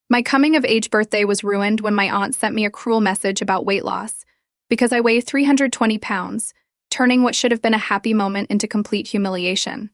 My coming-of-age birthday was ruined when my aunt sent me a cruel message about weight loss because I weigh 320 pounds, turning what should have been a happy moment into complete humiliation.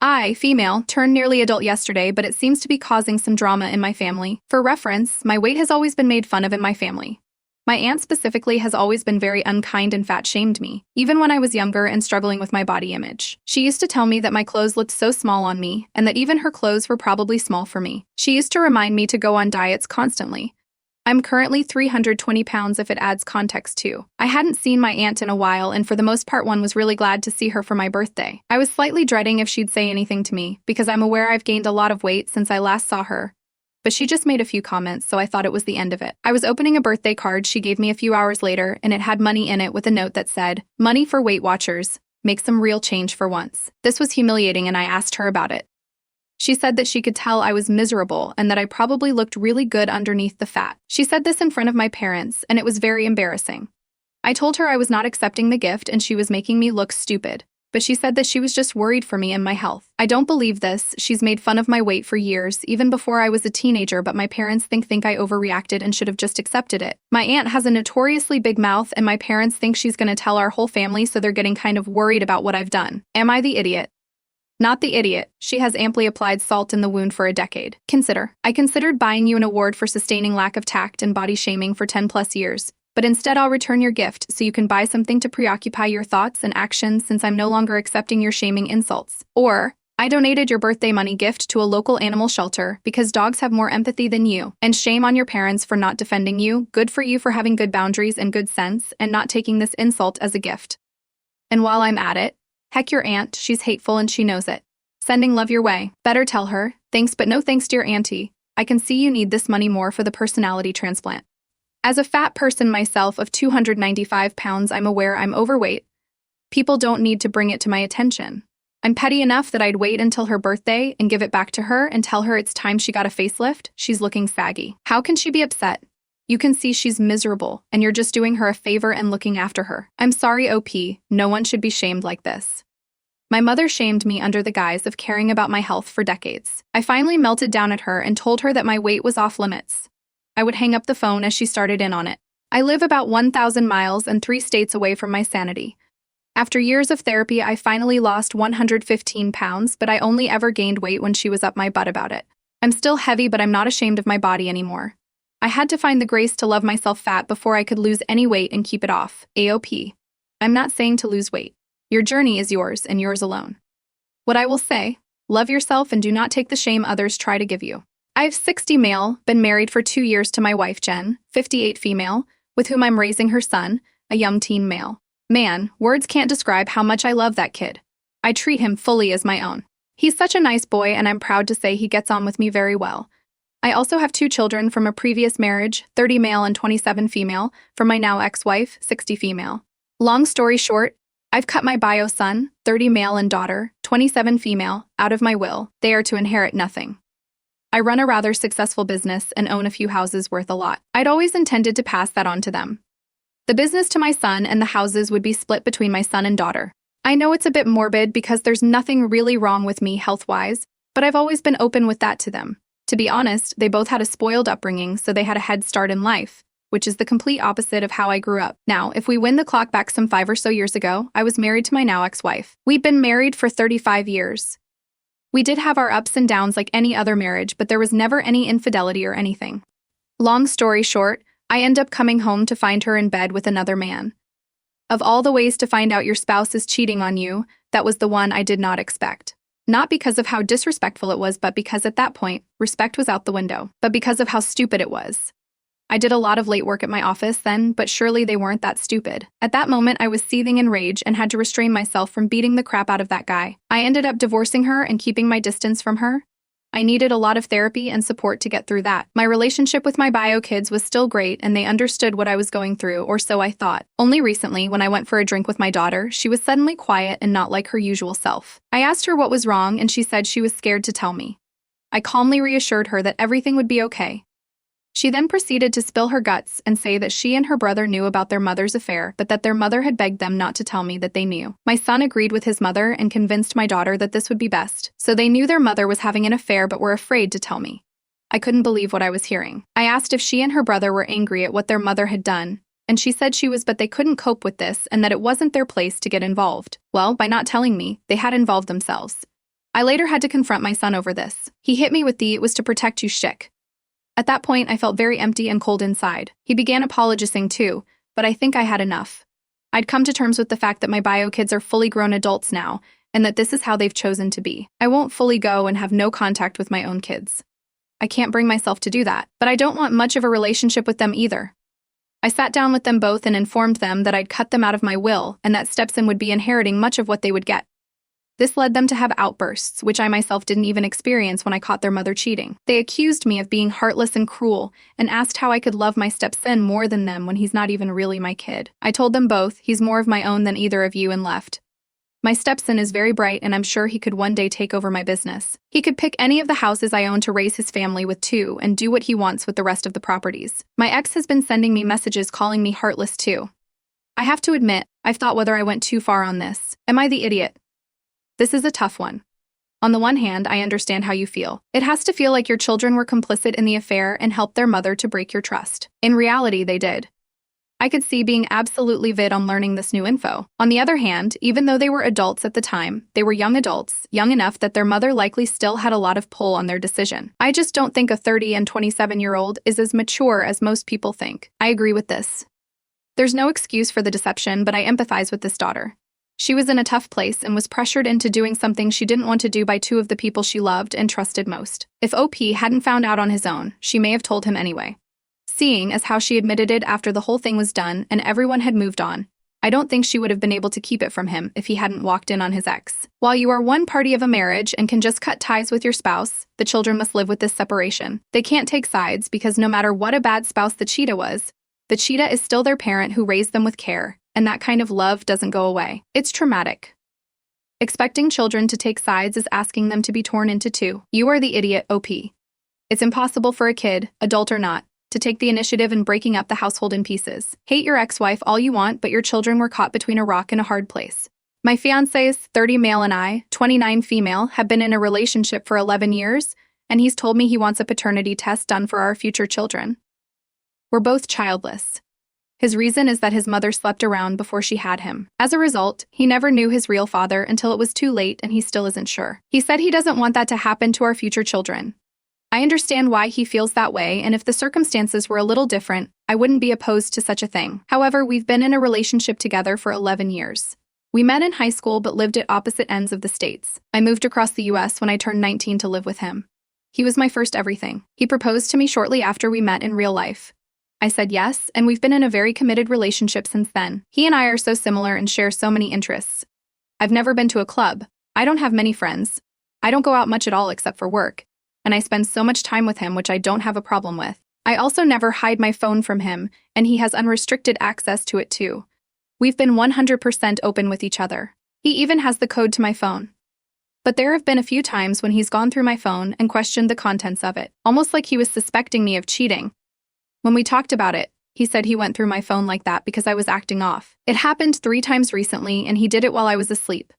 I, female, turned nearly adult yesterday, but it seems to be causing some drama in my family. For reference, my weight has always been made fun of in my family. My aunt specifically has always been very unkind and fat-shamed me, even when I was younger and struggling with my body image. She used to tell me that my clothes looked so small on me, and that even her clothes were probably small for me. She used to remind me to go on diets constantly. I'm currently 320 pounds if it adds context too. I hadn't seen my aunt in a while, and for the most part one was really glad to see her for my birthday. I was slightly dreading if she'd say anything to me, because I'm aware I've gained a lot of weight since I last saw her. But she just made a few comments, so I thought it was the end of it. I was opening a birthday card she gave me a few hours later, and it had money in it with a note that said, "Money for Weight Watchers. Make some real change for once." This was humiliating, and I asked her about it. She said that she could tell I was miserable and that I probably looked really good underneath the fat. She said this in front of my parents, and it was very embarrassing. I told her I was not accepting the gift and she was making me look stupid, but she said that she was just worried for me and my health. I don't believe this. She's made fun of my weight for years, even before I was a teenager, but my parents think I overreacted and should have just accepted it. My aunt has a notoriously big mouth, and my parents think she's going to tell our whole family, so they're getting kind of worried about what I've done. Am I the idiot? Not the idiot. She has amply applied salt in the wound for a decade. I considered buying you an award for sustaining lack of tact and body shaming for 10 plus years, but instead I'll return your gift so you can buy something to preoccupy your thoughts and actions, since I'm no longer accepting your shaming insults. Or, I donated your birthday money gift to a local animal shelter because dogs have more empathy than you, and shame on your parents for not defending you. Good for you for having good boundaries and good sense and not taking this insult as a gift. And while I'm at it, heck your aunt, she's hateful and she knows it. Sending love your way. Better tell her, thanks but no thanks dear auntie. I can see you need this money more for the personality transplant. As a fat person myself of 295 pounds, I'm aware I'm overweight. People don't need to bring it to my attention. I'm petty enough that I'd wait until her birthday and give it back to her and tell her it's time she got a facelift. She's looking saggy. How can she be upset? You can see she's miserable, and you're just doing her a favor and looking after her. I'm sorry, OP, no one should be shamed like this. My mother shamed me under the guise of caring about my health for decades. I finally melted down at her and told her that my weight was off limits. I would hang up the phone as she started in on it. I live about 1,000 miles and 3 states away from my sanity. After years of therapy, I finally lost 115 pounds, but I only ever gained weight when she was up my butt about it. I'm still heavy, but I'm not ashamed of my body anymore. I had to find the grace to love myself fat before I could lose any weight and keep it off. AOP. I'm not saying to lose weight. Your journey is yours and yours alone. What I will say, love yourself and do not take the shame others try to give you. I've 60 male, been married for 2 years to my wife Jen, 58 female, with whom I'm raising her son, a young teen male. Man, words can't describe how much I love that kid. I treat him fully as my own. He's such a nice boy, and I'm proud to say he gets on with me very well. I also have 2 children from a previous marriage, 30 male and 27 female, from my now ex-wife, 60 female. Long story short, I've cut my bio son, 30 male, and daughter, 27 female, out of my will. They are to inherit nothing. I run a rather successful business and own a few houses worth a lot. I'd always intended to pass that on to them. The business to my son, and the houses would be split between my son and daughter. I know it's a bit morbid because there's nothing really wrong with me health-wise, but I've always been open with that to them. To be honest, they both had a spoiled upbringing, so they had a head start in life, which is the complete opposite of how I grew up. Now, if we wind the clock back some 5 or so years ago, I was married to my now ex-wife. We'd been married for 35 years. We did have our ups and downs like any other marriage, but there was never any infidelity or anything. Long story short, I end up coming home to find her in bed with another man. Of all the ways to find out your spouse is cheating on you, that was the one I did not expect. Not because of how disrespectful it was, but because at that point, respect was out the window. But because of how stupid it was. I did a lot of late work at my office then, but surely they weren't that stupid. At that moment, I was seething in rage and had to restrain myself from beating the crap out of that guy. I ended up divorcing her and keeping my distance from her. I needed a lot of therapy and support to get through that. My relationship with my bio kids was still great, and they understood what I was going through, or so I thought. Only recently, when I went for a drink with my daughter, she was suddenly quiet and not like her usual self. I asked her what was wrong, and she said she was scared to tell me. I calmly reassured her that everything would be okay. She then proceeded to spill her guts and say that she and her brother knew about their mother's affair, but that their mother had begged them not to tell me that they knew. My son agreed with his mother and convinced my daughter that this would be best, so they knew their mother was having an affair but were afraid to tell me. I couldn't believe what I was hearing. I asked if she and her brother were angry at what their mother had done, and she said she was, but they couldn't cope with this and that it wasn't their place to get involved. Well, by not telling me, they had involved themselves. I later had to confront my son over this. He hit me with the "it was to protect you" shtick. At that point, I felt very empty and cold inside. He began apologizing too, but I think I had enough. I'd come to terms with the fact that my bio kids are fully grown adults now, and that this is how they've chosen to be. I won't fully go and have no contact with my own kids. I can't bring myself to do that, but I don't want much of a relationship with them either. I sat down with them both and informed them that I'd cut them out of my will and that stepson would be inheriting much of what they would get. This led them to have outbursts, which I myself didn't even experience when I caught their mother cheating. They accused me of being heartless and cruel and asked how I could love my stepson more than them when he's not even really my kid. I told them both, he's more of my own than either of you, and left. My stepson is very bright and I'm sure he could one day take over my business. He could pick any of the houses I own to raise his family with too and do what he wants with the rest of the properties. My ex has been sending me messages calling me heartless too. I have to admit, I've thought whether I went too far on this. Am I the idiot? This is a tough one. On the one hand, I understand how you feel. It has to feel like your children were complicit in the affair and helped their mother to break your trust. In reality, they did. I could see being absolutely vid on learning this new info. On the other hand, even though they were adults at the time, they were young adults, young enough that their mother likely still had a lot of pull on their decision. I just don't think a 30 and 27-year-old is as mature as most people think. I agree with this. There's no excuse for the deception, but I empathize with this daughter. She was in a tough place and was pressured into doing something she didn't want to do by two of the people she loved and trusted most. If OP hadn't found out on his own, she may have told him anyway. Seeing as how she admitted it after the whole thing was done and everyone had moved on, I don't think she would have been able to keep it from him if he hadn't walked in on his ex. While you are one party of a marriage and can just cut ties with your spouse, the children must live with this separation. They can't take sides because no matter what a bad spouse the cheetah was, the cheetah is still their parent who raised them with care. And that kind of love doesn't go away. It's traumatic. Expecting children to take sides is asking them to be torn into two. You are the idiot, OP. It's impossible for a kid, adult or not, to take the initiative in breaking up the household in pieces. Hate your ex-wife all you want, but your children were caught between a rock and a hard place. My fiancé's 30 male and I, 29 female, have been in a relationship for 11 years, and he's told me he wants a paternity test done for our future children. We're both childless. His reason is that his mother slept around before she had him. As a result, he never knew his real father until it was too late and he still isn't sure. He said he doesn't want that to happen to our future children. I understand why he feels that way, and if the circumstances were a little different, I wouldn't be opposed to such a thing. However, we've been in a relationship together for 11 years. We met in high school but lived at opposite ends of the states. I moved across the US when I turned 19 to live with him. He was my first everything. He proposed to me shortly after we met in real life. I said yes, and we've been in a very committed relationship since then. He and I are so similar and share so many interests. I've never been to a club. I don't have many friends. I don't go out much at all except for work. And I spend so much time with him, which I don't have a problem with. I also never hide my phone from him, and he has unrestricted access to it too. We've been 100% open with each other. He even has the code to my phone. But there have been a few times when he's gone through my phone and questioned the contents of it, almost like he was suspecting me of cheating. When we talked about it, he said he went through my phone like that because I was acting off. It happened 3 times recently, and he did it while I was asleep.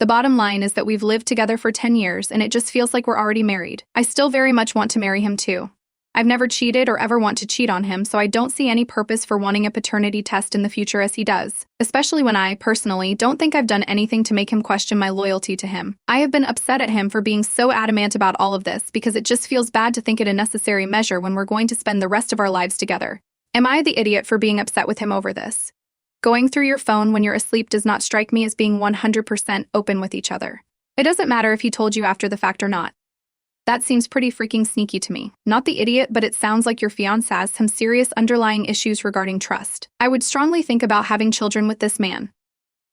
The bottom line is that we've lived together for 10 years, and it just feels like we're already married. I still very much want to marry him too. I've never cheated or ever want to cheat on him, so I don't see any purpose for wanting a paternity test in the future as he does, especially when I, personally, don't think I've done anything to make him question my loyalty to him. I have been upset at him for being so adamant about all of this because it just feels bad to think it a necessary measure when we're going to spend the rest of our lives together. Am I the idiot for being upset with him over this? Going through your phone when you're asleep does not strike me as being 100% open with each other. It doesn't matter if he told you after the fact or not. That seems pretty freaking sneaky to me. Not the idiot, but it sounds like your fiancé has some serious underlying issues regarding trust. I would strongly think about having children with this man.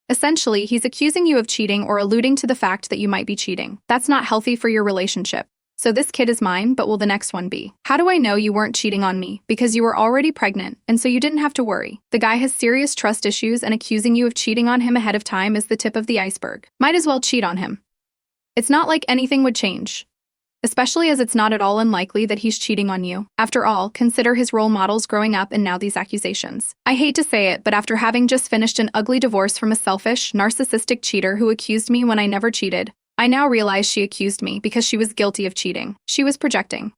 Essentially, he's accusing you of cheating or alluding to the fact that you might be cheating. That's not healthy for your relationship. So this kid is mine, but will the next one be? How do I know you weren't cheating on me? Because you were already pregnant, and so you didn't have to worry. The guy has serious trust issues, and accusing you of cheating on him ahead of time is the tip of the iceberg. Might as well cheat on him. It's not like anything would change. Especially as it's not at all unlikely that he's cheating on you. After all, consider his role models growing up and now these accusations. I hate to say it, but after having just finished an ugly divorce from a selfish, narcissistic cheater who accused me when I never cheated, I now realize she accused me because she was guilty of cheating. She was projecting.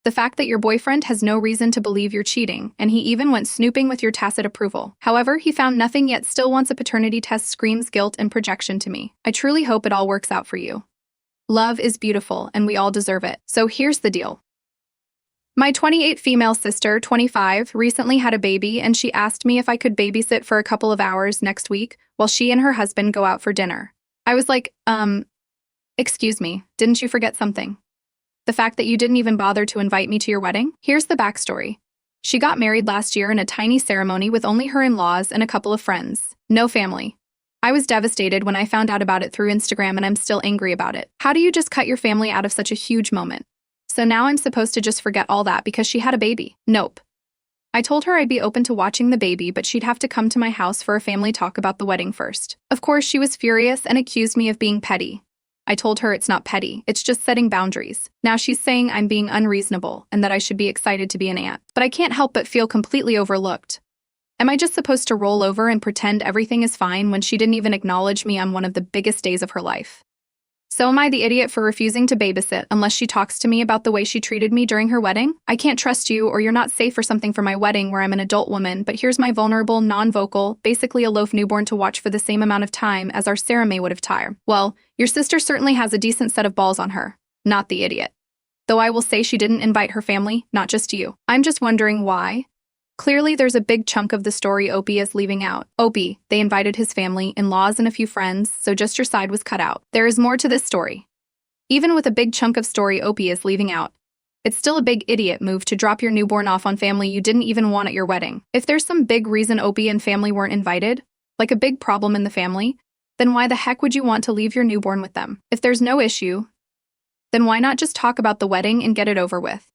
The fact that your boyfriend has no reason to believe you're cheating, and he even went snooping with your tacit approval. However, he found nothing yet still wants a paternity test screams guilt and projection to me. I truly hope it all works out for you. Love is beautiful, and we all deserve it. So here's the deal. My 28 female sister, 25, recently had a baby, and she asked me if I could babysit for a couple of hours next week while she and her husband go out for dinner. I was like, excuse me, didn't you forget something? The fact that you didn't even bother to invite me to your wedding? Here's the backstory. She got married last year in a tiny ceremony with only her in-laws and a couple of friends. No family. I was devastated when I found out about it through Instagram, and I'm still angry about it. How do you just cut your family out of such a huge moment? So now I'm supposed to just forget all that because she had a baby? Nope. I told her I'd be open to watching the baby, but she'd have to come to my house for a family talk about the wedding first. Of course, she was furious and accused me of being petty. I told her it's not petty, it's just setting boundaries. Now she's saying I'm being unreasonable and that I should be excited to be an aunt. But I can't help but feel completely overlooked. Am I just supposed to roll over and pretend everything is fine when she didn't even acknowledge me on one of the biggest days of her life? So am I the idiot for refusing to babysit unless she talks to me about the way she treated me during her wedding? I can't trust you, or you're not safe or something for my wedding where I'm an adult woman, but here's my vulnerable, non-vocal, basically a loaf newborn to watch for the same amount of time as our Sarah May would have tired. Well, your sister certainly has a decent set of balls on her. Not the idiot. Though I will say she didn't invite her family, not just you. I'm just wondering why. Clearly, there's a big chunk of the story Opie is leaving out. Opie, they invited his family, in-laws, and a few friends, so just your side was cut out. There is more to this story. Even with a big chunk of story Opie is leaving out, it's still a big idiot move to drop your newborn off on family you didn't even want at your wedding. If there's some big reason Opie and family weren't invited, like a big problem in the family, then why the heck would you want to leave your newborn with them? If there's no issue, then why not just talk about the wedding and get it over with?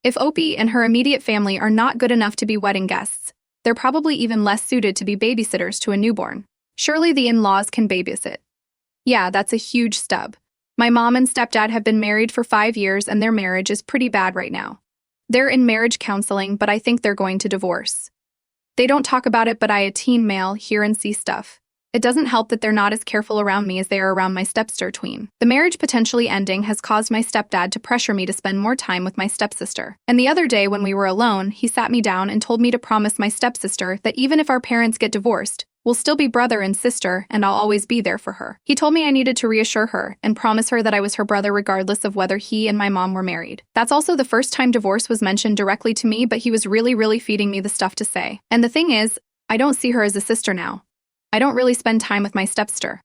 If Opie and her immediate family are not good enough to be wedding guests, they're probably even less suited to be babysitters to a newborn. Surely the in-laws can babysit. Yeah, that's a huge stub. My mom and stepdad have been married for 5 years, and their marriage is pretty bad right now. They're in marriage counseling, but I think they're going to divorce. They don't talk about it, but I, a teen male, hear and see stuff. It doesn't help that they're not as careful around me as they are around my stepsister tween. The marriage potentially ending has caused my stepdad to pressure me to spend more time with my stepsister. And the other day when we were alone, he sat me down and told me to promise my stepsister that even if our parents get divorced, we'll still be brother and sister, and I'll always be there for her. He told me I needed to reassure her and promise her that I was her brother regardless of whether he and my mom were married. That's also the first time divorce was mentioned directly to me, but he was really feeding me the stuff to say. And the thing is, I don't see her as a sister now. I don't really spend time with my stepsister.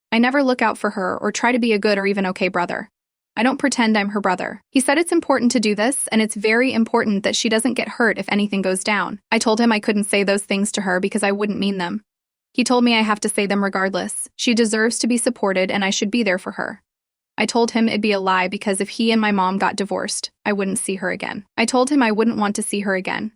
I never look out for her or try to be a good or even okay brother. I don't pretend I'm her brother. He said it's important to do this, and it's very important that she doesn't get hurt if anything goes down. I told him I couldn't say those things to her because I wouldn't mean them. He told me I have to say them regardless. She deserves to be supported, and I should be there for her. I told him it'd be a lie because if he and my mom got divorced, I wouldn't see her again. I told him I wouldn't want to see her again.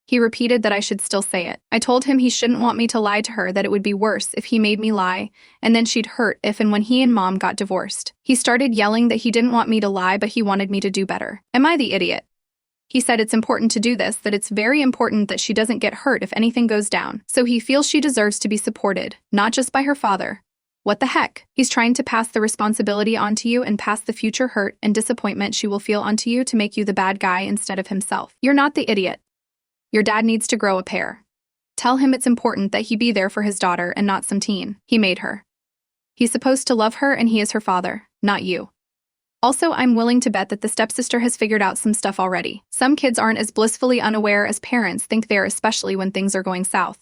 He repeated that I should still say it. I told him he shouldn't want me to lie to her, that it would be worse if he made me lie, and then she'd hurt if and when he and mom got divorced. He started yelling that he didn't want me to lie, but he wanted me to do better. Am I the idiot? He said it's important to do this, that it's very important that she doesn't get hurt if anything goes down. So he feels she deserves to be supported, not just by her father. What the heck? He's trying to pass the responsibility onto you and pass the future hurt and disappointment she will feel onto you to make you the bad guy instead of himself. You're not the idiot. Your dad needs to grow a pair. Tell him it's important that he be there for his daughter and not some teen. He made her. He's supposed to love her, and he is her father, not you. Also, I'm willing to bet that the stepsister has figured out some stuff already. Some kids aren't as blissfully unaware as parents think they are, especially when things are going south.